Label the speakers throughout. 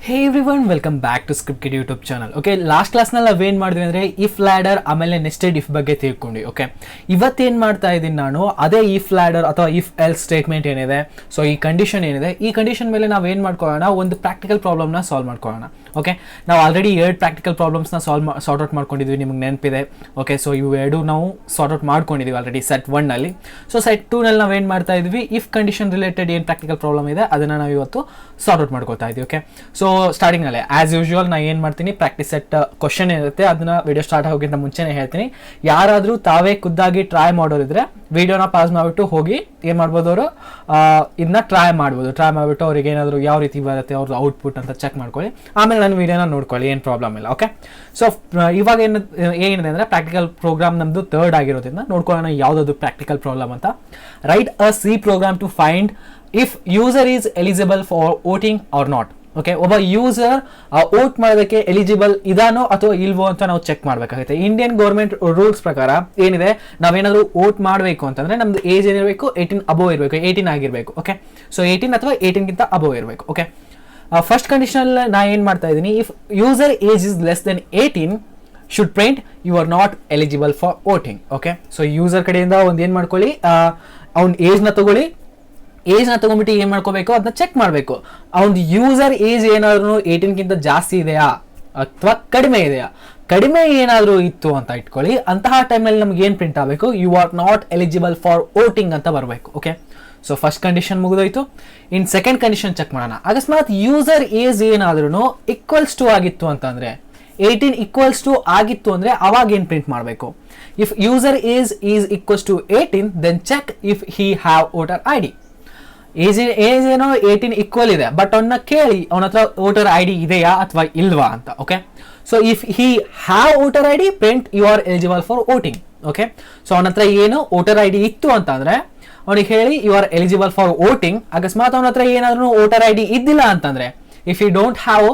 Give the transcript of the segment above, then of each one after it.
Speaker 1: Hey everyone, welcome back to Script Kid YouTube channel. Okay, last ಕ್ಲಾಸ್ನಲ್ಲಿ ನಾವೇನು ಮಾಡಿದ್ವಿ ಅಂದರೆ ಇಫ್ ಲ್ಯಾಡರ್ ಆಮೇಲೆ ನೆಸ್ಟೆಡ್ ಇಫ್ ಬಗ್ಗೆ ತಿಳ್ಕೊಂಡ್ವಿ. ಓಕೆ, ಇವತ್ತೇನು ಮಾಡ್ತಾ ಇದ್ದೀನಿ ನಾನು ಅದೇ ಇಫ್ ಲ್ಯಾಡರ್ ಅಥವಾ ಇಫ್ ಎಲ್ ಸ್ಟೇಟ್ಮೆಂಟ್ ಏನಿದೆ, ಸೊ ಈ ಕಂಡೀಷನ್ ಏನಿದೆ, ಈ ಕಂಡೀಷನ್ ಮೇಲೆ ನಾವೇನು ಮಾಡ್ಕೊಳ್ಳೋಣ, ಒಂದು ಪ್ರಾಕ್ಟಿಕಲ್ ಪ್ರಾಬ್ಲಮ್ನ ಸಾಲ್ವ್ ಮಾಡ್ಕೊಳ್ಳೋಣ. ಓಕೆ, ನಾವು ಆಲ್ರೆಡಿ 2 ಪ್ರಾಕ್ಟಿಕಲ್ ಪ್ರಾಬ್ಲಮ್ಸ್ನ ಸಾರ್ಟ್ ಔಟ್ ಮಾಡ್ಕೊಂಡಿದ್ವಿ, ನಿಮಗೆ ನೆನಪಿದೆ. ಓಕೆ, ಸೊ ಇವು 2 ನಾವು ಸಾರ್ಟ್ ಔಟ್ ಮಾಡ್ಕೊಂಡಿದ್ದೀವಿ ಆಲ್ರೆಡಿ ಸೆಟ್ 1ನಲ್ಲಿ. ಸೊ ಸೆಟ್ 2ನಲ್ಲಿ ನಾವೇನು ಮಾಡ್ತಾ ಇದ್ವಿ, ಇಫ್ ಕಂಡೀಷನ್ ರಿಲೇಟೆಡ್ ಏನು ಪ್ರಾಕ್ಟಿಕಲ್ ಪ್ರಾಬ್ಲಮ್ ಇದೆ ಅದನ್ನು ನಾವು ಇವತ್ತು ಸಾರ್ಟ್ ಔಟ್ ಮಾಡ್ಕೊತಾ ಇದ್ವಿ. ಓಕೆ, ಸೊ ಸ್ಟಾರ್ಟಿಂಗ್ನಲ್ಲೇ ಆ್ಯಸ್ ಯೂಶುವಲ್ ನಾನು ಏನು ಮಾಡ್ತೀನಿ, ಪ್ರಾಕ್ಟೀಸ್ ಸೆಟ್ ಕ್ವಶನ್ ಇರುತ್ತೆ, ಅದನ್ನು ವಿಡಿಯೋ ಸ್ಟಾರ್ಟ್ ಆಗೋಕ್ಕಿಂತ ಮುಂಚೆನೇ ಹೇಳ್ತೀನಿ. ಯಾರಾದರೂ ತಾವೇ ಖುದ್ದಾಗಿ ಟ್ರೈ ಮಾಡೋರಿದ್ರೆ ವಿಡಿಯೋನ ಪಾಸ್ ಮಾಡಿಬಿಟ್ಟು ಹೋಗಿ ಏನು ಮಾಡ್ಬೋದು, ಅವರು ಇದನ್ನ ಟ್ರೈ ಮಾಡಿಬಿಟ್ಟು ಅವ್ರಿಗೆ ಏನಾದರೂ ಯಾವ ರೀತಿ ಬರುತ್ತೆ ಅವ್ರದ್ದು ಔಟ್ಪುಟ್ ಅಂತ ಚೆಕ್ ಮಾಡ್ಕೊಳ್ಳಿ. ಆಮೇಲೆ ನಾನು ವಿಡಿಯೋನ ನೋಡ್ಕೊಳ್ಳಿ, ಏನು ಪ್ರಾಬ್ಲಮ್ ಇಲ್ಲ. ಓಕೆ, ಸೊ ಇವಾಗ ಏನಿದೆ ಅಂದರೆ ಪ್ರಾಕ್ಟಿಕಲ್ ಪ್ರೋಗ್ರಾಮ್ ನಮ್ಮದು 3rd ಆಗಿರೋದ್ರಿಂದ ನೋಡ್ಕೊಳ್ಳೋಣ ಯಾವುದಾದ್ರು ಪ್ರಾಕ್ಟಿಕಲ್ ಪ್ರಾಬ್ಲಮ್ ಅಂತ. Write a C program to find if user is eligible for voting or not. Okay, ಒಬ್ಬ ಯೂಸರ್ ವೋಟ್ ಮಾಡೋದಕ್ಕೆ ಎಲಿಜಿಬಲ್ ಇದಾನೋ ಅಥವಾ ಇಲ್ವೋ ಅಂತ ನಾವು ಚೆಕ್ ಮಾಡಬೇಕಾಗುತ್ತೆ. ಇಂಡಿಯನ್ ಗೌರ್ಮೆಂಟ್ ರೂಲ್ಸ್ ಪ್ರಕಾರ ಏನಿದೆ, ನಾವೇನಾದರೂ ವೋಟ್ ಮಾಡಬೇಕು ಅಂತಂದರೆ ನಮ್ಮದು ಏಜ್ ಏನಿರಬೇಕು, 18 ಅಬೋವ್ ಇರಬೇಕು, 18 ಆಗಿರಬೇಕು. ಓಕೆ, ಸೊ 18 ಅಥವಾ 18ಗಿಂತ ಅಬೋವ್ ಇರಬೇಕು. ಓಕೆ, ಫಸ್ಟ್ ಕಂಡೀಷನಲ್ಲಿ ನಾನು ಏನು ಮಾಡ್ತಾ ಇದ್ದೀನಿ, if user age is less than 18 should print you are not eligible for voting. Okay, so user ಕಡೆಯಿಂದ ಒಂದು ಏನು ಮಾಡ್ಕೊಳ್ಳಿ, ಅವ್ನ ಏಜ್ನ ತಗೊಳ್ಳಿ, ಏಜ್ನ ತೊಗೊಂಡ್ಬಿಟ್ಟು ಏನು ಮಾಡ್ಕೋಬೇಕು, ಅದನ್ನ ಚೆಕ್ ಮಾಡಬೇಕು. ಅವ್ನ ಯೂಸರ್ ಏಜ್ ಏನಾದ್ರೂ 18ಗಿಂತ ಜಾಸ್ತಿ ಇದೆಯಾ ಅಥವಾ ಕಡಿಮೆ ಇದೆಯಾ. ಕಡಿಮೆ ಏನಾದರೂ ಇತ್ತು ಅಂತ ಇಟ್ಕೊಳ್ಳಿ, ಅಂತಹ ಟೈಮಲ್ಲಿ ನಮ್ಗೆ ಏನು ಪ್ರಿಂಟ್ ಆಗಬೇಕು, you are not eligible for voting ಅಂತ ಬರಬೇಕು. ಓಕೆ, ಸೊ ಫಸ್ಟ್ ಕಂಡೀಷನ್ ಮುಗಿದೋಯ್ತು. ಇನ್ ಸೆಕೆಂಡ್ ಕಂಡೀಷನ್ ಚೆಕ್ ಮಾಡೋಣ. ಅಕಸ್ಮಾತ್ ಯೂಸರ್ ಏಜ್ ಏನಾದ್ರೂ ಈಕ್ವಲ್ಸ್ ಟು ಆಗಿತ್ತು ಅಂತಂದರೆ, 18 ಈಕ್ವಲ್ಸ್ ಟು ಆಗಿತ್ತು ಅಂದರೆ ಅವಾಗ ಏನು ಪ್ರಿಂಟ್ ಮಾಡಬೇಕು. If user age is equals to 18 then check if he have voter I D. Age ಏನೋ 18 ಈಕ್ವಲ್ ಇದೆ, ಬಟ್ ಅವನ್ನ ಕೇಳಿ ಅವನ ಹತ್ರ ವೋಟರ್ ಐ ಡಿ ಇದೆಯಾ ಅಥವಾ ಇಲ್ವಾ ಅಂತ. Okay, so if he have voter I D print you are eligible for voting. Okay, so ಅವನ ಹತ್ರ ಏನು ವೋಟರ್ ಐ ಡಿ ಇತ್ತು ಅಂತಂದ್ರೆ ಅವನಿಗೆ ಹೇಳಿ you are eligible for voting. ಅಕಸ್ಮಾತ್ ಅವನ ಹತ್ರ ಏನಾದರೂ ವೋಟರ್ ಐ ಡಿ ಇದ್ದಿಲ್ಲ ಅಂತಂದ್ರೆ, if you don't have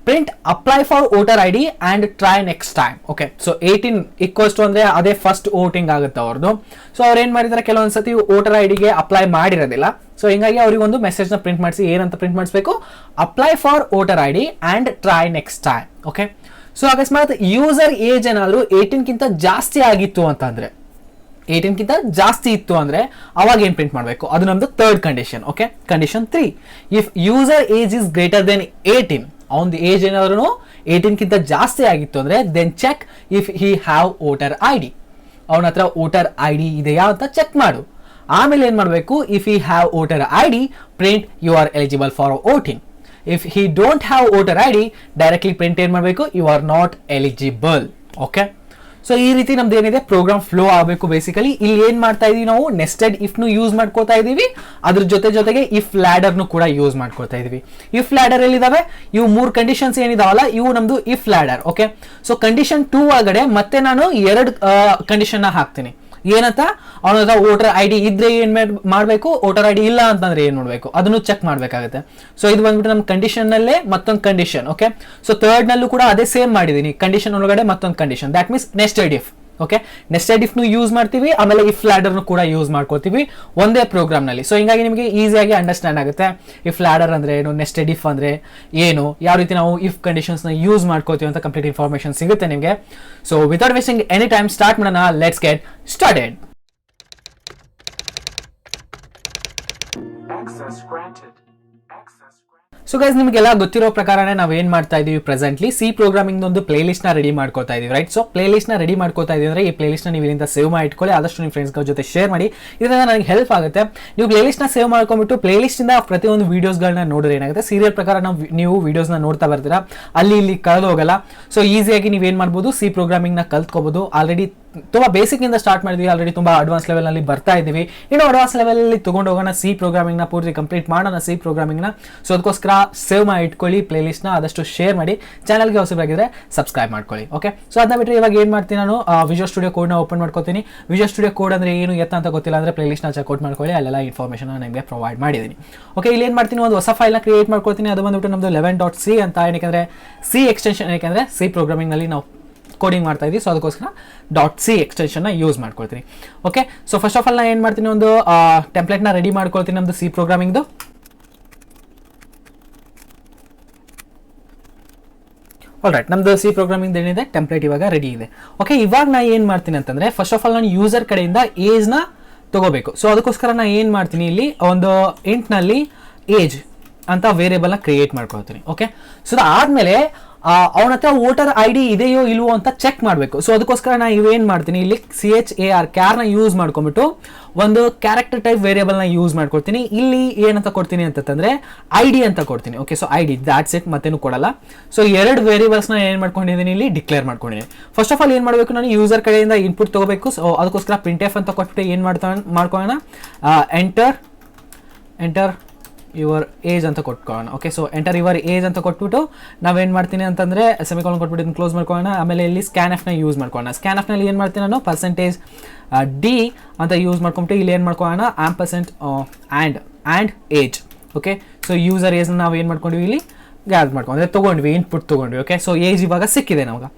Speaker 1: print apply for voter I D and try next time. Okay, so 18 equals to ಅಂದರೆ ಅದೇ ಫಸ್ಟ್ ವೋಟಿಂಗ್ ಆಗುತ್ತೆ ಅವ್ರದ್ದು. ಸೊ ಅವ್ರು ಏನು ಮಾಡಿದ್ದಾರೆ, ಕೆಲವೊಂದು ಸತಿ ವೋಟರ್ ಐ ಡಿಗೆ ಅಪ್ಲೈ ಮಾಡಿರೋದಿಲ್ಲ. ಸೊ ಹಿಂಗಾಗಿ ಅವ್ರಿಗೊಂದು ಮೆಸೇಜ್ನ ಪ್ರಿಂಟ್ ಮಾಡಿಸಿ, ಏನಂತ ಪ್ರಿಂಟ್ ಮಾಡಿಸ್ಬೇಕು, apply for voter I D and try next time. Okay, so ಅಕಸ್ಮಾತ್ ಯೂಸರ್ ಏಜ್ ಏನಾದರೂ 18ಗಿಂತ ಜಾಸ್ತಿ ಆಗಿತ್ತು ಅಂತಂದರೆ, 18ಗಿಂತ ಜಾಸ್ತಿ ಇತ್ತು ಅಂದರೆ ಅವಾಗ ಏನು ಪ್ರಿಂಟ್ ಮಾಡಬೇಕು, ಅದು ನಮ್ಮದು 3rd condition. Okay, condition 3, if user age is greater than 18, ಅವನದು ಏಜ್ ಏನಾದ್ರೂ 18ಗಿಂತ ಜಾಸ್ತಿ ಆಗಿತ್ತು ಅಂದರೆ then check if he have voter I D. ಅವನ ಹತ್ರ ವೋಟರ್ ಐ ಡಿ ಇದೆಯಾ ಅಂತ ಚೆಕ್ ಮಾಡು. ಆಮೇಲೆ ಏನು ಮಾಡಬೇಕು, if he have voter I D print you are eligible for voting. If he don't have voter I D directly print ಏನು ಮಾಡಬೇಕು, you are not eligible. Okay, so ಈ ರೀತಿ ನಮ್ದು ಏನಿದೆ ಪ್ರೋಗ್ರಾಮ್ ಫ್ಲೋ ಆಗಬೇಕು. ಬೇಸಿಕಲಿ ಇಲ್ಲಿ ಏನು ಮಾಡ್ತಾ ಇದೀವಿ, ನಾವು ನೆಸ್ಟೆಡ್ ಇಫ್ನು ಯೂಸ್ ಮಾಡ್ಕೋತಾ ಇದೀವಿ, ಅದ್ರ ಜೊತೆಗೆ ಇಫ್ ಲ್ಯಾಡರ್ನು ಕೂಡ ಯೂಸ್ ಮಾಡ್ಕೋತಾ ಇದೀವಿ. ಇಫ್ ಲ್ಯಾಡರ್ ಎಲ್ಲಿದ್ದಾವೆ, ಇವು 3 ಕಂಡೀಷನ್ಸ್ ಏನಿದಾವಲ್ಲ, ಇವು ನಮ್ದು if ladder. Okay, so condition 2 ಒಳಗಡೆ ಮತ್ತೆ ನಾನು 2 ಕಂಡೀಷನ್ ಹಾಕ್ತೀನಿ. ಏನಂತ, ಅವನ ಹತ್ರ ವೋಟರ್ ಐ ಡಿ ಇದ್ರೆ ಏನ್ ಮಾಡಬೇಕು, ವೋಟರ್ ಐ ಡಿ ಇಲ್ಲ ಅಂತಂದ್ರೆ ಏನ್ ಮಾಡಬೇಕು, ಅದನ್ನು ಚೆಕ್ ಮಾಡಬೇಕಾಗುತ್ತೆ. ಸೊ ಇದು ಬಂದ್ಬಿಟ್ಟು ನಮ್ಮ ಕಂಡೀಷನ್ ನಲ್ಲೇ ಮತ್ತೊಂದು ಕಂಡೀಷನ್. ಓಕೆ, ಸೊ 3rd ನಲ್ಲೂ ಕೂಡ ಅದೇ ಸೇಮ್ ಮಾಡಿದೀನಿ, ಕಂಡೀಷನ್ ಒಳಗಡೆ ಮತ್ತೊಂದು condition, that means nested if. Okay, nested ಇಫ್ನು ಯೂಸ್ ಮಾಡ್ತೀವಿ, ಆಮೇಲೆ ಇಫ್ ಲ್ಯಾಡರ್ನು ಕೂಡ ಯೂಸ್ ಮಾಡ್ಕೋತೀವಿ ಒಂದೇ ಪ್ರೋಗ್ರಾಮ್ನಲ್ಲಿ. ಸೊ ಹಿಂಗಾಗಿ ನಿಮಗೆ ಈಸಿಯಾಗಿ ಅಂಡರ್ಸ್ಟ್ಯಾಂಡ್ ಆಗುತ್ತೆ ಇಫ್ ಲ್ಯಾಡರ್ ಅಂದ್ರೆ ಏನು, ನೆಸ್ಟೆಡ್ ಇಫ್ ಅಂದ್ರೆ ಏನು, ಯಾವ ರೀತಿ ನಾವು ಇಫ್ ಕಂಡೀಷನ್ಸ್ನ ಯೂಸ್ ಮಾಡ್ಕೋತೀವಿ ಅಂತ ಕಂಪ್ಲೀಟ್ ಇನ್ಫಾರ್ಮೇಷನ್ ಸಿಗುತ್ತೆ ನಿಮಗೆ. So without wasting any time start ಮಾಡೋಣ. Let's get started. So guys, ನಿಮಗೆಲ್ಲ ಗೊತ್ತಿರೋ ಪ್ರಕಾರನೇ ನಾವು ಏನು ಮಾಡ್ತಾ ಇದೀವಿ, ಪ್ರೆಸೆಂಟ್ಲಿ ಸಿ ಪ್ರೋಗ್ರಾಮಿಂಗ್ ಒಂದು ಪ್ಲೇ ಲಿಸ್ಟ್ ನ ರೆಡಿ ಮಾಡ್ಕೋತಾ ಇದೀವಿ. ರೈಟ್, ಸೊ ಪ್ಲೇ ಲಿಸ್ಟ್ ನ ರೆಡಿ ಮಾಡ್ಕೋತಾ ಇದೀವಿ ಅಂದ್ರೆ ಈ ಪ್ಲೇ ಲಿಸ್ಟ್ ನ ನೀವು ಇಲ್ಲಿಂದ ಸೇವ್ ಮಾಡಿ ಇಟ್ಕೊಳ್ಳಿ, ಆದಷ್ಟು ನಿಮ್ಮ ಫ್ರೆಂಡ್ಸ್ ಜೊತೆ ಶೇರ್ ಮಾಡಿ, ಇದರಿಂದ ನನಗೆ ಹೆಲ್ಪ್ ಆಗುತ್ತೆ. ನೀವು ಪ್ಲೇ ಲಿಸ್ಟ್ ನ ಸೇವ್ ಮಾಡ್ಕೊಂಡ್ಬಿಟ್ಟು ಪ್ಲೇ ಲಿಸ್ಟ್ ಇಂದ ಪ್ರತಿಯೊಂದು ವಿಡಿಯೋಸ್ಗಳನ್ನ ನೋಡಿದ್ರೆ ಏನಾಗುತ್ತೆ, ಸೀರಿಯಲ್ ಪ್ರಕಾರ ನೀವು ವಿಡಿಯೋಸ್ನ ನೋಡ್ತಾ ಬರ್ತೀರಾ, ಅಲ್ಲಿ ಇಲ್ಲಿ ಕಳೆದು ಹೋಗಲ್ಲ. ಸೊ ಈಸಿಯಾಗಿ ನೀವೇನು ಮಾಡ್ಬೋದು, ಸಿ ಪ್ರೋಗ್ರಾಮಿಂಗ್ ನ ಕಲ್ತ್ಕೋಬಹುದು. ಆಲ್ರೆಡಿ ತುಂಬಾ ಬೇಸಿಕ್ ಇಂದ ಸ್ಟಾರ್ಟ್ ಮಾಡಿದ್ವಿ, ಆಲ್ರೆಡಿ ತುಂಬಾ ಅಡ್ವಾನ್ಸ್ ಲೆವೆಲ್ ನಲ್ಲಿ ಬರ್ತಾ ಇದೀವಿ. ಇನ್ನು ಅಡ್ವಾನ್ಸ್ ಲೆವೆಲ್ ಅಲ್ಲಿ ತಗೊಂಡು ಹೋಗೋಣ, ಸಿ ಪ್ರೋಗ್ರಾಮಿಂಗ್ ನ ಪೂರ್ತಿ ಕಂಪ್ಲೀಟ್ ಮಾಡೋಣ ಸಿ ಪ್ರೋಗ್ರಾಮಿಂಗ್ ನ. ಸೊ ಅದಕ್ಕೋಸ್ಕರ ಸೇವ್ ಮಾಡಿ ಇಟ್ಕೊಳ್ಳಿ, ಪ್ಲೇ ಲಿಸ್ಟ್ ನ ಆದಷ್ಟು ಶೇರ್ ಮಾಡಿ, ಚಾನಲ್ಗೆ ಹೊಸಬರಾಗಿದ್ರೆ ಸಬ್ಸ್ಕ್ರೈಬ್ ಮಾಡ್ಕೊಳ್ಳಿ. ಓಕೆ, ಸೊ ಅದನ್ನ ಬಿಟ್ಟರೆ ಇವಾಗ ಏನು ಮಾಡ್ತೀನಿ, ನಾನು ವಿಜುವಲ್ ಸ್ಟುಡಿಯೋ ಕೋಡ್ ನ ಓಪನ್ ಮಾಡ್ಕೋತೀನಿ. ವಿಜುವಲ್ ಸ್ಟುಡಿಯೋ ಕೋಡ್ ಅಂದ್ರೆ ಏನು ಎತ್ತ ಅಂತ ಗೊತ್ತಿಲ್ಲ ಅಂದ್ರೆ ಪ್ಲೇ ಲಿಸ್ಟ್ ನ ಚೆಕ್ಔಟ್ ಮಾಡ್ಕೊಳ್ಳಿ, ಅಲ್ಲೆಲ್ಲ ಇನ್ಫಾರ್ಮೇಷನ್ ನಿಮಗೆ ಪ್ರೊವೈಡ್ ಮಾಡಿದ್ದೀನಿ. ಓಕೆ, ಇಲ್ಲಿ ಏನು ಮಾಡ್ತೀನಿ, ಒಂದು ಹೊಸ ಫೈಲ್ ನ ಕ್ರಿಯೇಟ್ ಮಾಡ್ಕೊಳ್ತೀನಿ. ಅದು ಬಂದ್ಬಿಟ್ಟು ನಮ್ದು 11.c ಅಂತ, ಏನಕ್ಕೆ ಸಿ ಎಕ್ಸ್ಟೆನ್ಷನ್, ಯಾಕೆಂದ್ರೆ ಸಿ ಪ್ರೋಗ್ರಾಮಿಂಗ್ ನಲ್ಲಿ ನಾವು ಕೋಡಿಂಗ್ ಮಾಡ್ತಾ ಇದ್ದೀವಿ. ಸೊ ಅದಕ್ಕೋಸ್ಕರ .c ಎಕ್ಸ್ಟೆನ್ಷನ್ನ ಯೂಸ್ ಮಾಡ್ಕೊಳ್ತೀನಿ. Okay, so first of all ನಾನು ಏನು ಮಾಡ್ತೀನಿ, ಒಂದು ಟೆಂಪ್ಲೇಟ್ನ ರೆಡಿ ಮಾಡ್ಕೊಳ್ತೀನಿ ನಮ್ಮದು ಸಿ ಪ್ರೋಗ್ರಾಮಿಂಗ್ದು. ಆಲ್ರೈಟ್, ನಮ್ದು ಸಿ ಪ್ರೋಗ್ರಾಮಿಂಗ್ ಏನಿದೆ ಟೆಂಪ್ಲೇಟ್ ಇವಾಗ ರೆಡಿ ಇದೆ. ಓಕೆ, ಇವಾಗ ನಾನು ಏನು ಮಾಡ್ತೀನಿ ಅಂತಂದರೆ ಫಸ್ಟ್ ಆಫ್ ಆಲ್ ನಾನು ಯೂಸರ್ ಕಡೆಯಿಂದ ಏಜ್ನ ತಗೋಬೇಕು. ಸೊ ಅದಕ್ಕೋಸ್ಕರ ನಾನು ಏನು ಮಾಡ್ತೀನಿ, ಇಲ್ಲಿ ಒಂದು ಇಂಟ್ನಲ್ಲಿ ಏಜ್ ಅಂತ ವೇರಿಯೇಬಲ್ನ ಕ್ರಿಯೇಟ್ ಮಾಡ್ಕೊಳ್ತೀನಿ. ಓಕೆ, ಸೊ ಅದಾದಮೇಲೆ ಅವನ ಹತ್ರ ವೋಟರ್ ಐ ಡಿ ಇದೆಯೋ ಇಲ್ವೋ ಅಂತ ಚೆಕ್ ಮಾಡಬೇಕು. ಸೊ ಅದಕ್ಕೋಸ್ಕರ ನಾನು ಇವೇನು ಮಾಡ್ತೀನಿ, ಇಲ್ಲಿ CHAR ಕ್ಯಾರ್ನ ಯೂಸ್ ಮಾಡ್ಕೊಂಬಿಟ್ಟು ಒಂದು ಕ್ಯಾರೆಕ್ಟರ್ ಟೈಪ್ ವೇರಿಯೇಬಲ್ನ ಯೂಸ್ ಮಾಡ್ಕೊಳ್ತೀನಿ. ಇಲ್ಲಿ ಏನಂತ ಕೊಡ್ತೀನಿ ಅಂತಂದರೆ ಐ ಡಿ ಅಂತ ಕೊಡ್ತೀನಿ. Okay, so I D that's it, ಮತ್ತೇನು ಕೊಡಲ್ಲ. ಸೊ 2 ವೇರಿಯೇಬಲ್ಸ್ನ ಏನು ಮಾಡ್ಕೊಂಡಿದ್ದೀನಿ, ಇಲ್ಲಿ ಡಿಕ್ಲೇರ್ ಮಾಡ್ಕೊಂಡಿದ್ದೀನಿ. ಫಸ್ಟ್ ಆಫ್ ಆಲ್ ಏನು ಮಾಡಬೇಕು, ನಾನು ಯೂಸರ್ ಕಡೆಯಿಂದ ಇನ್ಪುಟ್ ತೊಗೋಬೇಕು. ಸೊ ಅದಕ್ಕೋಸ್ಕರ printf ಅಂತ ಕೊಟ್ಬಿಟ್ಟು ಏನು ಮಾಡ್ಕೊಳ್ಳೋಣ, ಎಂಟರ್ ಯುವರ್ ಏಜ್ ಅಂತ ಕೊಟ್ಕೊಳ್ಳೋಣ. Okay, so enter your age ಅಂತ ಕೊಟ್ಬಿಟ್ಟು ನಾವೇನು ಮಾಡ್ತೀನಿ ಅಂತಂದರೆ ಸೆಮಿಕಾಲನ್ ಕೊಟ್ಬಿಟ್ಟು ಇದನ್ನು ಕ್ಲೋಸ್ ಮಾಡ್ಕೊಳ್ಳೋಣ. ಆಮೇಲೆ ಇಲ್ಲಿ ಸ್ಕ್ಯಾನ್ಎಫ್ನ ಯೂಸ್ ಮಾಡ್ಕೊಳ್ಳೋಣ. ಸ್ಕ್ಯಾನ್ಎಫ್ನಲ್ಲಿ ಏನು ಮಾಡ್ತೀನಿ ನಾನು %d ಅಂತ ಯೂಸ್ ಮಾಡ್ಕೊಂಬಿಟ್ಟು ಇಲ್ಲಿ ಏನು ಮಾಡ್ಕೊಳ್ಳೋಣ, and age. Okay, so user ಏಜ್ನ ನಾವು ಏನು ಮಾಡ್ಕೊಂಡ್ವಿ, ಇಲ್ಲಿ ಗ್ಯಾದರ್ ಮಾಡ್ಕೊಂಡ್ರೆ ತೊಗೊಂಡ್ವಿ, ಇನ್ಪುಟ್ ತೊಗೊಂಡ್ವಿ. ಓಕೆ, ಸೊ ಏಜ್ ಇವಾಗ ಸಿಕ್ಕಿದೆ ನಮಗೆ.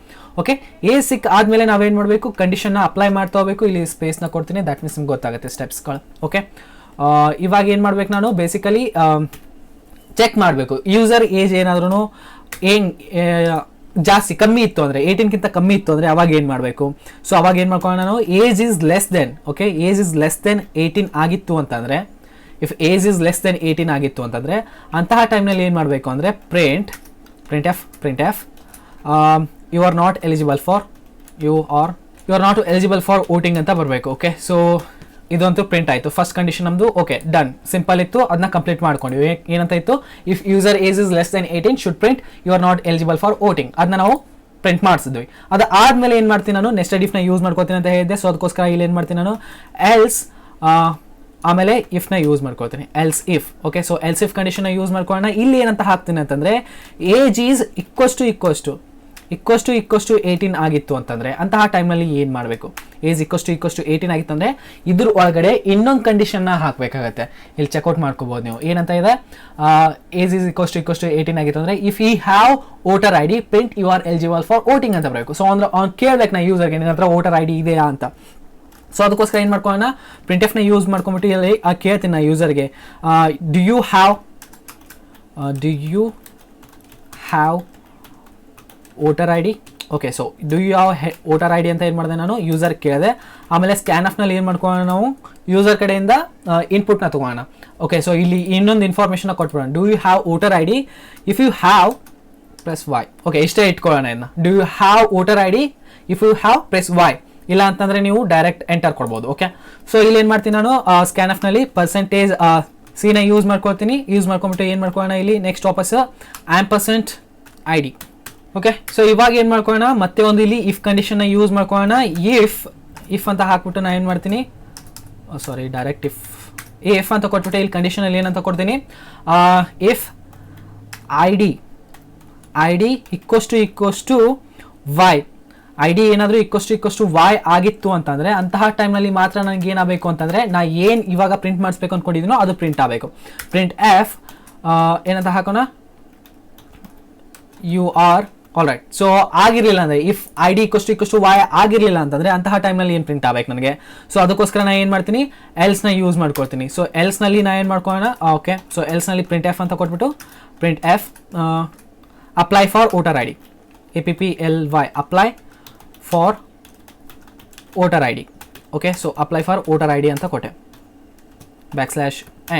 Speaker 1: ಓಕೆ, ಏಜ್ ಆದಮೇಲೆ ನಾವೇನು ಮಾಡಬೇಕು, ಕಂಡೀಷನ್ನ ಅಪ್ಲೈ ಮಾಡ್ತಾ ಹೋಗಬೇಕು. ಇಲ್ಲಿ ಸ್ಪೇಸ್ನ ಕೊಡ್ತೀನಿ, ದ್ಯಾಟ್ ಮೀನ್ಸ್ ನಿಮ್ಗೆ ಗೊತ್ತಾಗುತ್ತೆ ಸ್ಟೆಪ್ಸ್ಗಳು. ಓಕೆ, ಇವಾಗ ಏನು ಮಾಡ್ಬೇಕು, ನಾನು ಬೇಸಿಕಲಿ ಚೆಕ್ ಮಾಡಬೇಕು ಯೂಸರ್ ಏಜ್ ಏನಾದ್ರೂ ಜಾಸ್ತಿ ಕಮ್ಮಿ ಇತ್ತು ಅಂದರೆ 18ಗಿಂತ ಕಮ್ಮಿ ಇತ್ತು ಅಂದರೆ ಅವಾಗ ಏನು ಮಾಡಬೇಕು. ಸೊ ಅವಾಗ ಏನು ಮಾಡ್ಕೊಳ್ಳೋಣ, ನಾನು age is less than, okay, age is less than 18 ಆಗಿತ್ತು ಅಂತಂದರೆ, if age is less than 18 ಆಗಿತ್ತು ಅಂತಂದರೆ ಅಂತಹ ಟೈಮ್ನಲ್ಲಿ ಏನು ಮಾಡಬೇಕು ಅಂದರೆ printf you are not eligible for voting ಅಂತ ಬರಬೇಕು. ಓಕೆ, ಸೊ ಇದಂತೂ ಪ್ರಿಂಟ್ ಆಯಿತು. ಫಸ್ಟ್ ಕಂಡೀಷನ್ ನಮ್ಮದು ಓಕೆ ಡನ್, ಸಿಂಪಲ್ ಇತ್ತು, ಅದನ್ನ ಕಂಪ್ಲೀಟ್ ಮಾಡ್ಕೊಂಡ್ವಿ. ಏನಂತ ಇತ್ತು, if user age is less than 18 should print you are not eligible for voting. ಅದನ್ನ ನಾವು ಪ್ರಿಂಟ್ ಮಾಡಿಸಿದ್ವಿ. ಅದಾದಮೇಲೆ ಏನು ಮಾಡ್ತೀನಿ, ನಾನು ನೆಸ್ಟೆಡ್ ಇಫ್ನ ಯೂಸ್ ಮಾಡ್ಕೋತೀನಿ ಅಂತ ಹೇಳಿದ್ದೆ. ಸೊ ಅದಕ್ಕೋಸ್ಕರ ಇಲ್ಲಿ ಏನು ಮಾಡ್ತೀನಿ, ನಾನು ಎಲ್ಸ್ ಆಮೇಲೆ ಇಫ್ನ ಯೂಸ್ ಮಾಡ್ಕೊಳ್ತೀನಿ, else if. Okay, so else if ಕಂಡೀಷನ್ನ ಯೂಸ್ ಮಾಡ್ಕೊಳ್ಳೋಣ. ಇಲ್ಲಿ ಏನಂತ ಹಾಕ್ತೀನಿ ಅಂತಂದರೆ ಏಜ್ ಈಸ್ ಇಕ್ವಸ್ ಟು 18 ಆಗಿತ್ತು ಅಂತಂದರೆ ಅಂತಹ ಟೈಮ್ನಲ್ಲಿ ಏನು ಮಾಡಬೇಕು, ಏಜ್ ಇಕ್ವಸ್ ಟು 18 ಆಗಿತ್ತು ಅಂದರೆ ಇದ್ರ ಒಳಗಡೆ ಇನ್ನೊಂದು ಕಂಡೀಷನ್ನ ಹಾಕಬೇಕಾಗತ್ತೆ. ಇಲ್ಲಿ ಚೆಕ್ಔಟ್ ಮಾಡ್ಕೋಬೋದು ನೀವು. ಏನಂತ ಇದೆ, ಏಜ್ ಈಸ್ ಇಕ್ವಸ್ ಟು 18 ಆಗಿತ್ತು ಅಂದರೆ if you have voter I D print you are eligible for voting ಅಂತ ಬರಬೇಕು. ಸೊ ಅಂದ್ರೆ ಅವ್ನು ಕೇಳ್ಬೇಕು ನಾ ಯೂಸರ್ಗೆ, ನಿನ್ನ ಹತ್ರ ವೋಟರ್ ಐ ಡಿ ಇದೆಯಾ ಅಂತ. ಸೊ ಅದಕ್ಕೋಸ್ಕರ ಏನು ಮಾಡ್ಕೊಳ್ಳೋಣ, printf ಯೂಸ್ ಮಾಡ್ಕೊಂಬಿಟ್ಟು ಇಲ್ಲಿ ಕೇಳ್ತೀನಿ ನಾ ಯೂಸರ್ಗೆ, do you have voter I D. Okay, so do you have voter I D ಅಂತ ಏನು ಮಾಡಿದೆ, ನಾನು ಯೂಸರ್ ಕೇಳಿದೆ. ಆಮೇಲೆ ಸ್ಕ್ಯಾನ್ಎಫ್ನಲ್ಲಿ ಏನು ಮಾಡ್ಕೊಳ್ಳೋಣ, ನಾವು ಯೂಸರ್ ಕಡೆಯಿಂದ ಇನ್ಪುಟ್ನ ತೊಗೊಳ್ಳೋಣ. ಓಕೆ, ಸೊ ಇಲ್ಲಿ ಇನ್ನೊಂದು ಇನ್ಫಾರ್ಮೇಷನ್ನ ಕೊಟ್ಬಿಡೋಣ, do you have voter I D, if you have press Y. Okay, ಇಷ್ಟೇ ಇಟ್ಕೊಳ್ಳೋಣ ಇದನ್ನ, do you have voter I D, if you have press Y. ಇಲ್ಲ ಅಂತಂದರೆ ನೀವು ಡೈರೆಕ್ಟ್ ಎಂಟರ್ ಕೊಡ್ಬೋದು. ಓಕೆ, ಸೊ ಇಲ್ಲಿ ಏನು ಮಾಡ್ತೀನಿ ನಾನು, ಸ್ಕ್ಯಾನ್ಎಫ್ನಲ್ಲಿ %c ಯೂಸ್ ಮಾಡ್ಕೊಳ್ತೀನಿ. ಯೂಸ್ ಮಾಡ್ಕೊಂಬಿಟ್ಟು ಏನು ಮಾಡ್ಕೊಳ್ಳೋಣ, ಇಲ್ಲಿ ನೆಕ್ಸ್ಟ್ ವಾಪಸ್ %id. ಓಕೆ, ಸೊ ಇವಾಗ ಏನು ಮಾಡ್ಕೊಳ್ಳೋಣ, ಮತ್ತೆ ಒಂದು ಇಲ್ಲಿ ಇಫ್ ಕಂಡೀಷನ್ನ ಯೂಸ್ ಮಾಡ್ಕೊಳ್ಳೋಣ. ಇಫ್ ಅಂತ ಹಾಕ್ಬಿಟ್ಟು ನಾನು ಏನು ಮಾಡ್ತೀನಿ, ಡೈರೆಕ್ಟ್ ಇಫ್ ಅಂತ ಕೊಟ್ಬಿಟ್ಟು ಇಲ್ಲಿ ಕಂಡೀಷನಲ್ಲಿ ಏನಂತ ಕೊಡ್ತೀನಿ, if I D equals to Y. I D ಏನಾದರೂ ಈಕ್ವಸ್ ಟು ವೈ ಆಗಿತ್ತು ಅಂತಂದರೆ ಅಂತಹ ಟೈಮ್ನಲ್ಲಿ ಮಾತ್ರ ನನಗೆ ಏನಾಗಬೇಕು ಅಂತಂದರೆ, ನಾ ಏನು ಇವಾಗ ಪ್ರಿಂಟ್ ಮಾಡಿಸ್ಬೇಕು ಅಂದ್ಕೊಂಡಿದ್ದೀನೋ ಅದು ಪ್ರಿಂಟ್ ಆಗಬೇಕು. ಪ್ರಿಂಟ್ ಎಫ್ ಏನಂತ ಹಾಕೋಣ, ಯು ಆರ್ ಆಲ್ರೈಟ್. ಸೊ ಆಗಿರಲಿಲ್ಲ ಅಂದರೆ if I D equals to Y ಆಗಿರಲಿಲ್ಲ ಅಂತಂದರೆ ಅಂತಹ ಟೈಮ್ನಲ್ಲಿ ಏನು ಪ್ರಿಂಟ್ ಆಗಬೇಕು ನನಗೆ. ಸೊ ಅದಕ್ಕೋಸ್ಕರ ನಾನು ಏನು ಮಾಡ್ತೀನಿ, ಎಲ್ಸ್ನ ಯೂಸ್ ಮಾಡ್ಕೊಳ್ತೀನಿ. ಸೊ ಎಲ್ಸ್ನಲ್ಲಿ ನಾನು ಏನು ಮಾಡ್ಕೊಳ್ಳೋಣ, ಓಕೆ, ಸೊ ಎಲ್ಸ್ನಲ್ಲಿ ಪ್ರಿಂಟ್ ಎಫ್ ಅಂತ ಕೊಟ್ಬಿಟ್ಟು printf apply for voter I D, APPLY apply for voter I D. Okay, so apply for voter I D ಅಂತ ಕೊಟ್ಟೆ,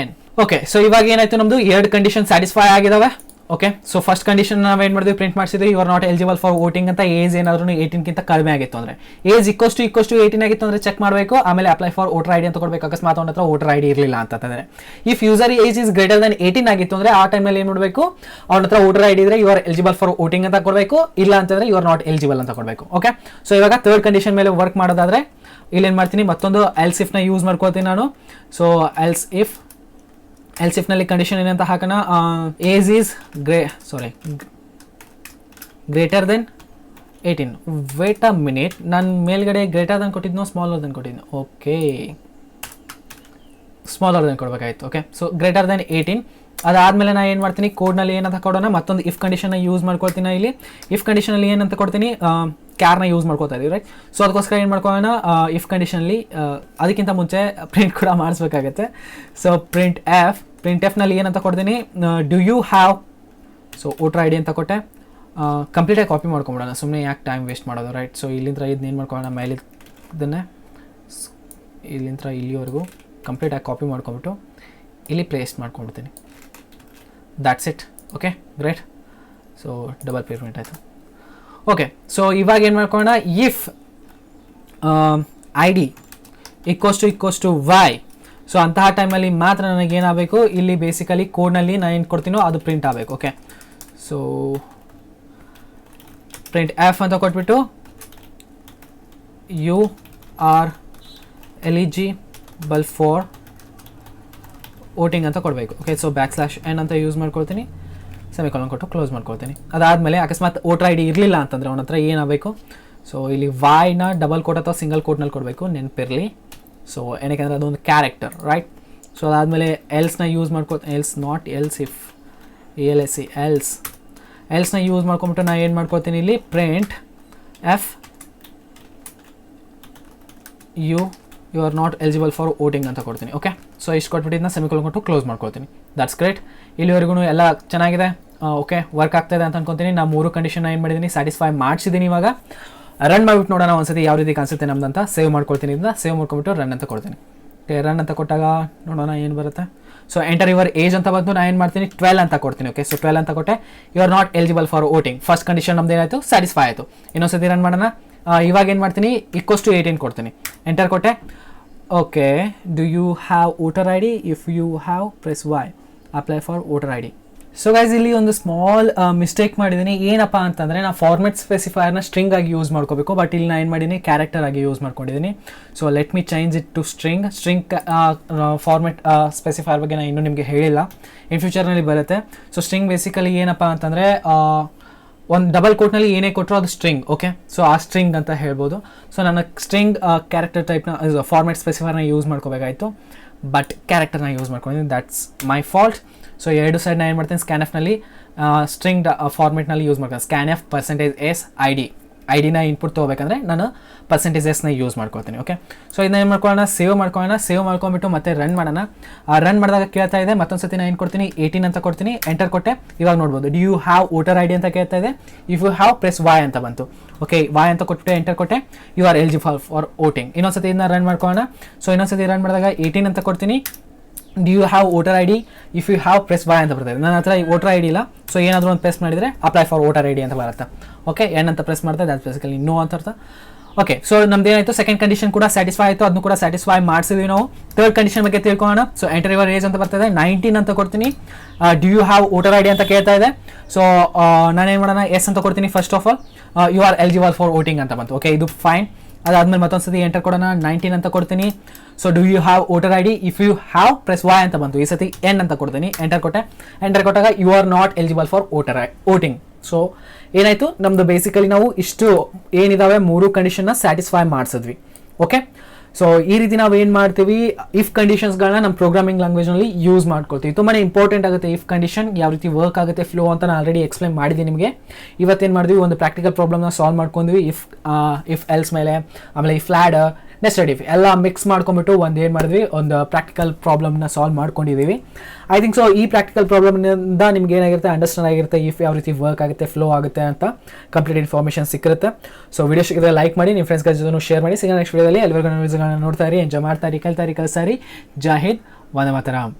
Speaker 1: \n. ಓಕೆ, ಸೊ ಇವಾಗ ಏನಾಯಿತು, ನಮ್ಮದು 2 ಕಂಡೀಷನ್ ಸ್ಯಾಟಿಸ್ಫೈ ಆಗಿದ್ದಾವೆ. ಓಕೆ, ಸೊ ಫಸ್ಟ್ ಕಂಡೀಷನ್ ನಾವೇನು ಮಾಡಿದ್ವಿ, ಪ್ರಿಂಟ್ ಮಾಡಿಸಿದ್ವಿ you are not eligible for voting ಅಂತ. ಏಜ್ ಏನಾದ್ರೂ 18ಗಿಂತ ಕಡಿಮೆ ಆಗಿತ್ತು ಅಂದರೆ, ಏಜ್ ಈಕ್ವಸ್ ಟು 18 ಆಗಿತ್ತು ಅಂದರೆ ಚೆಕ್ ಮಾಡಬೇಕು. ಆಮೇಲೆ apply for voter I D ಅಂತ ಕೊಡಬೇಕು. ಅಕಸ್ಮಾತ್ ಅವನ ಹತ್ರ ವೋಟರ್ ಐ ಡಿ ಇರಲಿಲ್ಲ ಅಂತಂದರೆ, if user age is greater than 18 ಆಗಿತ್ತು ಅಂದರೆ ಆ ಟೈಮಲ್ಲಿ ಏನು ಮಾಡಬೇಕು, ಅವನ ಹತ್ರ ವೋಟರ್ ಐ ಡಿ ಇದ್ದರೆ you are eligible for voting ಅಂತ ಕೊಡಬೇಕು. ಇಲ್ಲ ಅಂತಂದರೆ ಯು ಆರ್ ನಾಟ್ ಎಲಿಜಿಬಲ್ ಅಂತ ಕೊಡಬೇಕು. ಓಕೆ, ಸೊ ಇವಾಗ ಥರ್ಡ್ ಕಂಡೀಷನ್ ಮೇಲೆ ವರ್ಕ್ ಮಾಡೋದಾದರೆ ಇಲ್ಲೇನು ಮಾಡ್ತೀನಿ, ಮತ್ತೊಂದು ಎಲ್ಸ್ ಇಫ್ನ ಯೂಸ್ ಮಾಡ್ಕೊಳ್ತೀನಿ ನಾನು. ಸೊ ಎಲ್ಸ್ ಇಫ್ನಲ್ಲಿ ಕಂಡೀಷನ್ ಏನಂತ ಹಾಕೋಣ, age is greater than 18. Wait a minute, ನಾನು ಮೇಲ್ಗಡೆ ಗ್ರೇಟರ್ ದೆನ್ ಕೊಟ್ಟಿದ್ನೋ ಸ್ಮಾಲರ್ ದೆನ್ ಕೊಟ್ಟಿದ್ನೋ, ಓಕೆ ಸ್ಮಾಲರ್ ದೆನ್ ಕೊಡಬೇಕಾಯ್ತು. Okay, so greater than 18. ಅದಾದಮೇಲೆ ನಾನು ಏನು ಮಾಡ್ತೀನಿ, ಕೋಡ್ನಲ್ಲಿ ಏನಂತ ಕೊಡೋಣ, ಮತ್ತೊಂದು ಇಫ್ ಕಂಡೀಷನ್ನ ಯೂಸ್ ಮಾಡ್ಕೊಳ್ತೀನಿ. ಇಲ್ಲಿ ಇಫ್ ಕಂಡೀಷನಲ್ಲಿ ಏನಂತ ಕೊಡ್ತೀನಿ, ಕ್ಯಾರ್ನ ಯೂಸ್ ಮಾಡ್ಕೋತಾ ಇದೀವಿ, ರೈಟ್. ಸೊ ಅದಕ್ಕೋಸ್ಕರ ಏನು ಮಾಡ್ಕೊಳ್ಳೋಣ, ಇಫ್ ಕಂಡೀಷನಲ್ಲಿ ಅದಕ್ಕಿಂತ ಮುಂಚೆ ಪ್ರಿಂಟ್ ಕೂಡ ಮಾಡಿಸ್ಬೇಕಾಗತ್ತೆ. ಸೊ ಪ್ರಿಂಟ್ ಎಫ್ನಲ್ಲಿ ಏನಂತ ಕೊಡ್ತೀನಿ, do you have, so voter I D ಅಂತ ಕೊಟ್ಟೆ. ಕಂಪ್ಲೀಟಾಗಿ ಕಾಪಿ ಮಾಡ್ಕೊಂಬಿಡೋಣ, ಸುಮ್ಮನೆ ಯಾಕೆ ಟೈಮ್ ವೇಸ್ಟ್ ಮಾಡೋದು, ರೈಟ್. ಸೊ ಇಲ್ಲಿಂದ ಇದನ್ನ ಏನು ಮಾಡ್ಕೊಳ್ಳೋಣ, ಮೇಲೆ ಇದನ್ನೇ ಇಲ್ಲಿಂದ ಇಲ್ಲಿವರೆಗೂ ಕಂಪ್ಲೀಟಾಗಿ ಕಾಪಿ ಮಾಡ್ಕೊಂಬಿಟ್ಟು ಇಲ್ಲಿ ಪೇಸ್ಟ್ ಮಾಡ್ಕೊಂಡ್ಬಿಡ್ತೀನಿ. That's it. Okay, great. So double payment ಆಯಿತು. ಓಕೆ, ಸೊ ಇವಾಗ ಏನು ಮಾಡ್ಕೊಳ್ಳೋಣ, if I D equals to Y. So ಅಂತಹ ಟೈಮಲ್ಲಿ ಮಾತ್ರ ನನಗೇನಾಗಬೇಕು, ಇಲ್ಲಿ ಬೇಸಿಕಲಿ ಕೋಡ್ನಲ್ಲಿ ನಾನು ಏನು ಕೊಡ್ತೀನೋ ಅದು ಪ್ರಿಂಟ್ ಆಗಬೇಕು. ಓಕೆ, ಸೊ ಪ್ರಿಂಟ್ ಎಫ್ ಅಂತ ಕೊಟ್ಬಿಟ್ಟು you are eligible for voting ಅಂತ ಕೊಡಬೇಕು. ಓಕೆ, ಸೊ \n ಅಂತ ಯೂಸ್ ಮಾಡ್ಕೊಳ್ತೀನಿ, ಸೆಮಿಕಾಲನ್ ಕೊಟ್ಟು ಕ್ಲೋಸ್ ಮಾಡ್ಕೊಳ್ತೀನಿ. ಅದಾದಮೇಲೆ ಅಕಸ್ಮಾತ್ ವೋಟರ್ ಐ ಡಿ ಇರಲಿಲ್ಲ ಅಂತಂದರೆ ಅವನ ಹತ್ರ ಏನಾಗಬೇಕು, ಸೊ ಇಲ್ಲಿ ವಾಯ್ನ ಡಬಲ್ ಕೋಟ್ ಅಥವಾ ಸಿಂಗಲ್ ಕೋಟ್ನಲ್ಲಿ ಕೊಡಬೇಕು, ನೆನಪಿರಲಿ. ಸೊ ಏನಕ್ಕೆ ಅಂದರೆ ಅದೊಂದು ಕ್ಯಾರೆಕ್ಟರ್, ರೈಟ್. ಸೊ ಅದಾದಮೇಲೆ ಎಲ್ಸ್ನ ಯೂಸ್ ಇಫ್ ALSE ಎಲ್ಸ್ನ ಯೂಸ್ ಮಾಡ್ಕೊಂಬಿಟ್ಟು ನಾನು ಏನು ಮಾಡ್ಕೊಳ್ತೀನಿ, ಇಲ್ಲಿ printf you are not eligible for voting ಅಂತ ಕೊಡ್ತೀನಿ. ಓಕೆ, ಸೊ ಇಷ್ಟು ಕೊಟ್ಬಿಟ್ಟಿದ್ದನ್ನ ಸೆಮಿಕಾಲನ್ ಕೊಟ್ಟು ಕ್ಲೋಸ್ ಮಾಡ್ಕೊಳ್ತೀನಿ. That's great. ಇಲ್ಲಿವರೆಗೂ ಎಲ್ಲ ಚೆನ್ನಾಗಿದೆ. ಓಕೆ, ವರ್ಕ್ ಆಗ್ತಾಯಿದೆ ಅಂತ ಅನ್ಕೊತೀನಿ. ನಾನು 3 ಕಂಡೀಷನ್ ಏನು ಮಾಡಿದ್ದೀನಿ, ಸ್ಯಾಟಿಸ್ಫೈ ಮಾಡಿಸಿದ್ದೀನಿ. ಇವಾಗ ರನ್ ಮಾಡಿಬಿಟ್ಟು ನೋಡೋಣ ಒಂದ್ಸತಿ ಯಾವ ರೀತಿ ಕಾಣಿಸುತ್ತೆ ನಮ್ದಂತ. ಸೇವ್ ಮಾಡ್ಕೊಳ್ತೀನಿ, ಇದನ್ನ ಸೇವ್ ಮಾಡ್ಕೊಂಬಿಟ್ಟು ರನ್ ಅಂತ ಕೊಡ್ತೀನಿ. ಓಕೆ, ರನ್ ಅಂತ ಕೊಟ್ಟಾಗ ನೋಡೋಣ ಏನು ಬರುತ್ತೆ. ಸೊ ಎಂಟರ್ ಯುವರ್ ಏಜ್ ಅಂತ ಬಂದು ನಾನು ಏನು ಮಾಡ್ತೀನಿ, 12 ಅಂತ ಕೊಡ್ತೀನಿ. ಓಕೆ, ಸೊ 12 ಅಂತ ಕೊಟ್ಟೆ. You are not eligible for voting. First condition ನಮ್ದು ಏನಾಯಿತು, ಸ್ಯಾಟಿಸ್ಫೈ ಆಯಿತು. ಇನ್ನೊಂದ್ಸತಿ ರನ್ ಮಾಡೋಣ. ಇವಾಗ ಏನು ಮಾಡ್ತೀನಿ, ಈಕ್ವಸ್ ಟು 18 ಕೊಡ್ತೀನಿ, ಎಂಟರ್ ಕೊಟ್ಟೆ. Okay, do you have voter I D? If you have press Y, apply for voter I D. So guys, ಇಲ್ಲಿ ಒಂದು ಸ್ಮಾಲ್ ಮಿಸ್ಟೇಕ್ ಮಾಡಿದ್ದೀನಿ. ಏನಪ್ಪ ಅಂತಂದರೆ ನಾನು ಫಾರ್ಮೆಟ್ ಸ್ಪೆಸಿಫೈರ್ನ ಸ್ಟ್ರಿಂಗ್ ಆಗಿ ಯೂಸ್ ಮಾಡ್ಕೋಬೇಕು, ಬಟ್ ಇಲ್ಲಿ ನಾನು ಏನು ಮಾಡಿದ್ದೀನಿ, ಕ್ಯಾರೆಕ್ಟರ್ ಆಗಿ ಯೂಸ್ ಮಾಡ್ಕೊಂಡಿದ್ದೀನಿ. So let me change it to string. Format specifier ಬಗ್ಗೆ ನಾನು ಇನ್ನೂ ನಿಮಗೆ ಹೇಳಿಲ್ಲ, ಇನ್ ಫ್ಯೂಚರ್ನಲ್ಲಿ ಬರುತ್ತೆ. ಸೊ ಸ್ಟ್ರಿಂಗ್ ಬೇಸಿಕಲಿ ಏನಪ್ಪ ಅಂತಂದರೆ ಒಂದು ಡಬಲ್ ಕೋಟ್ನಲ್ಲಿ ಏನೇ ಕೊಟ್ಟರು ಅದು ಸ್ಟ್ರಿಂಗ್. ಓಕೆ, ಸೊ ಆ ಸ್ಟ್ರಿಂಗ್ ಅಂತ ಹೇಳ್ಬೋದು. ಸೊ ನಾನು ಸ್ಟ್ರಿಂಗ್ ಕ್ಯಾರೆಕ್ಟರ್ ಟೈಪ್ನ ಫಾರ್ಮೆಟ್ ಸ್ಪೆಸಿಫೈರ್ನ ಯೂಸ್ ಮಾಡ್ಕೋಬೇಕಾಯಿತು, ಬಟ್ ಕ್ಯಾರೆಕ್ಟರ್ನ ಯೂಸ್ ಮಾಡ್ಕೊಂಡಿದ್ದೀನಿ. That's my fault. ಸೊ ಎರಡು ಸೈಡ್ ನಾನು ಏನು ಮಾಡ್ತೀನಿ, ಸ್ಕ್ಯಾನ್ಎಫ್ನಲ್ಲಿ ಸ್ಟ್ರಿಂಗ್ ಫಾರ್ಮೆಟ್ನಲ್ಲಿ ಯೂಸ್ ಮಾಡ್ತೀನಿ. ಸ್ಕ್ಯಾನ್ಎಫ್ %s ಐ ಡಿನ ಇನ್ಪುಟ್ ತೊಗೋಬೇಕಂದ್ರೆ ನಾನು %s ಯೂಸ್ ಮಾಡ್ಕೊಳ್ತೀನಿ. ಓಕೆ, ಸೊ ಇದನ್ನ ಏನು ಮಾಡ್ಕೊಳ್ಳೋಣ, ಸೇವ್ ಮಾಡ್ಕೊಂಬಿಟ್ಟು ಮತ್ತೆ ರನ್ ಮಾಡೋಣ. ರನ್ ಮಾಡಿದಾಗ ಕೇಳ್ತಾ ಇದೆ, ಮತ್ತೊಂದು ಸತಿ ನಾನು ಏನು ಕೊಡ್ತೀನಿ, 18 ಅಂತ ಕೊಡ್ತೀನಿ, ಎಂಟರ್ ಕೊಟ್ಟೆ. ಇವಾಗ ನೋಡ್ಬೋದು, do you have voter I D ಅಂತ ಕೇಳ್ತಾ ಇದೆ. If you have press Y ಅಂತ ಬಂತು. ಓಕೆ, ವೈ ಅಂತ ಕೊಟ್ಟು ಎಂಟರ್ ಕೊಟ್ಟೆ, you are eligible for voting. ಇನ್ನೊಂದ್ಸತಿ ಇದನ್ನ ರನ್ ಮಾಡ್ಕೊಳ್ಳೋಣ. ಸೊ ಇನ್ನೊಂದ್ಸತಿ ರನ್ ಮಾಡಿದಾಗ 18 ಅಂತ ಕೊಡ್ತೀನಿ. Do you have voter I D? If you have press Y ಅಂತ ಬರ್ತದೆ. ನನ್ನ ಹತ್ರ ವೋಟರ್ ಐ ಡಿ ಇಲ್ಲ, ಸೊ ಏನಾದರೂ ಒಂದು ಪ್ರೆಸ್ ಮಾಡಿದರೆ apply for voter I D ಅಂತ ಬರುತ್ತೆ. ಓಕೆ, ಎನ್ ಅಂತ ಪ್ರೆಸ್ ಮಾಡ್ತಾ ದ್ಯಾಟ್ಸ್ ಬೇಸಿಕಲಿ ನೋ ಅಂತ ಅರ್ಥ. ಓಕೆ, ಸೊ ನಮ್ದು ಏನಾಯಿತು, ಸೆಕೆಂಡ್ ಕಂಡೀಷನ್ ಕೂಡ ಸ್ಯಾಟಿಸ್ಫೈ ಆಯಿತು, ಅದನ್ನು ಕೂಡ ಸ್ಯಾಟಿಸ್ಫೈ ಮಾಡಿಸಿದ್ವಿ ನಾವು. ಥರ್ಡ್ ಕಂಡೀಷನ್ ಬಗ್ಗೆ ತಿಳ್ಕೊಳ್ಳೋಣ. ಸೊ ಎಂಟರ್ ಯುವರ್ ಏಜ್ ಅಂತ ಬರ್ತದೆ, 19 ಅಂತ ಕೊಡ್ತೀನಿ. Do you have voter I D ಅಂತ ಕೇಳ್ತಾ ಇದೆ. ಸೊ ನಾನೇನು ಮಾಡೋಣ, ಎಸ್ ಅಂತ ಕೊಡ್ತೀನಿ. First of all you are eligible for voting ಅಂತ ಬಂತು. ಓಕೆ, ಇದು ಫೈನ್. ಅದಾದಮೇಲೆ ಮತ್ತೊಂದು ಸತಿ ಎಂಟರ್ ಕೊಡೋಣ, 19 ಅಂತ ಕೊಡ್ತೀನಿ. So do you have voter I D? If you have press Y ಅಂತ ಬಂತು. ಈ ಸತಿ ಎನ್ ಅಂತ ಕೊಡ್ತೀನಿ, ಎಂಟರ್ ಕೊಟ್ಟೆ. ಎಂಟರ್ ಕೊಟ್ಟಾಗ you are not eligible for voting. So ಏನಾಯಿತು, ನಮ್ಮದು ಬೇಸಿಕಲಿ ನಾವು ಇಷ್ಟು ಏನಿದಾವೆ 3 ಕಂಡೀಷನ್ನ ಸ್ಯಾಟಿಸ್ಫೈ ಮಾಡಿಸಿದ್ವಿ. ಓಕೆ, ಸೊ ಈ ರೀತಿ ನಾವು ಏನು ಮಾಡ್ತೀವಿ, ಇಫ್ ಕಂಡೀಷನ್ಸ್ಗಳನ್ನ ನಮ್ಮ ಪ್ರೋಗ್ರಾಮಿಂಗ್ ಲ್ಯಾಂಗ್ವೇಜ್ನಲ್ಲಿ ಯೂಸ್ ಮಾಡ್ಕೊಳ್ತೀವಿ. ತುಂಬಾ ಇಂಪಾರ್ಟೆಂಟ್ ಆಗುತ್ತೆ ಇಫ್ ಕಂಡೀಷನ್, ಯಾವ ರೀತಿ ವರ್ಕ್ ಆಗುತ್ತೆ ಫ್ಲೋ ಅಂತ ನಾನು ಆಲ್ರೆಡಿ ಎಕ್ಸ್ಪ್ಲೈನ್ ಮಾಡಿದ್ದೀನಿ ನಿಮಗೆ. ಇವತ್ತೇನು ಮಾಡಿದ್ವಿ, ಒಂದು ಪ್ರಾಕ್ಟಿಕಲ್ ಪ್ರಾಬ್ಲಮ್ನ ಸಾಲ್ವ್ ಮಾಡ್ಕೊಂಡ್ವಿ. ಇಫ್ ಎಲ್ಸ್ ಮೇಲೆ, ಆಮೇಲೆ ಇಫ್ ಲ್ಯಾಡರ್, ನೆಸ್ಟೆಡ್ ಇಫ್ ಎಲ್ಲ ಮಿಕ್ಸ್ ಮಾಡ್ಕೊಂಡ್ಬಿಟ್ಟು ಒಂದು ಏನು ಮಾಡಿದ್ವಿ, ಒಂದು ಪ್ರಾಕ್ಟಿಕಲ್ ಪ್ರಾಬ್ಲಮ್ನ ಸಾಲ್ವ್ ಮಾಡ್ಕೊಂಡಿದ್ದೀವಿ. ಐ ಥಿಂಕ್ ಸೊ ಈ ಪ್ರಾಕ್ಟಿಕಲ್ ಪ್ರಾಬ್ಲಮ್ನಿಂದ ನಿಮ್ಗೆ ಏನಾಗಿರುತ್ತೆ, ಅಂಡರ್ಸ್ಟ್ಯಾಂಡ್ ಆಗಿರುತ್ತೆ ಇಫ್ ಯಾವ ರೀತಿ ವರ್ಕ್ ಆಗುತ್ತೆ, ಫ್ಲೋ ಆಗುತ್ತೆ ಅಂತ ಕಂಪ್ಲೀಟ್ ಇನ್ಫಾರ್ಮೇಷನ್ ಸಿಕ್ಕಿರುತ್ತೆ. ಸೊ ವಿಡಿಯೋ ಸಿಕ್ಕಿದ್ರೆ ಲೈಕ್ ಮಾಡಿ, ನಿಮ್ಮ ಫ್ರೆಂಡ್ಸ್ಗಳ ಜೊತೆ ಶೇರ್ ಮಾಡಿ. ಸಿಗೋಣ ನೆಕ್ಸ್ಟ್ ವಿಡಿಯೋದಲ್ಲಿ. ಎಲ್ಲರಿಗೂ ವಿಡಿಯೋಸ್ಗಳನ್ನ ನೋಡ್ತಾ ಇರಿ, ಎಂಜಾಯ್ ಮಾಡ್ತಾ ಇರಿ, ಕಲ್ತಾ ಇರಿ, ಕಲಿಸ್ತಾ ಇರಿ. ಜೈ ಹಿಂದ್, ವಂದೇ ಮಾತರಂ.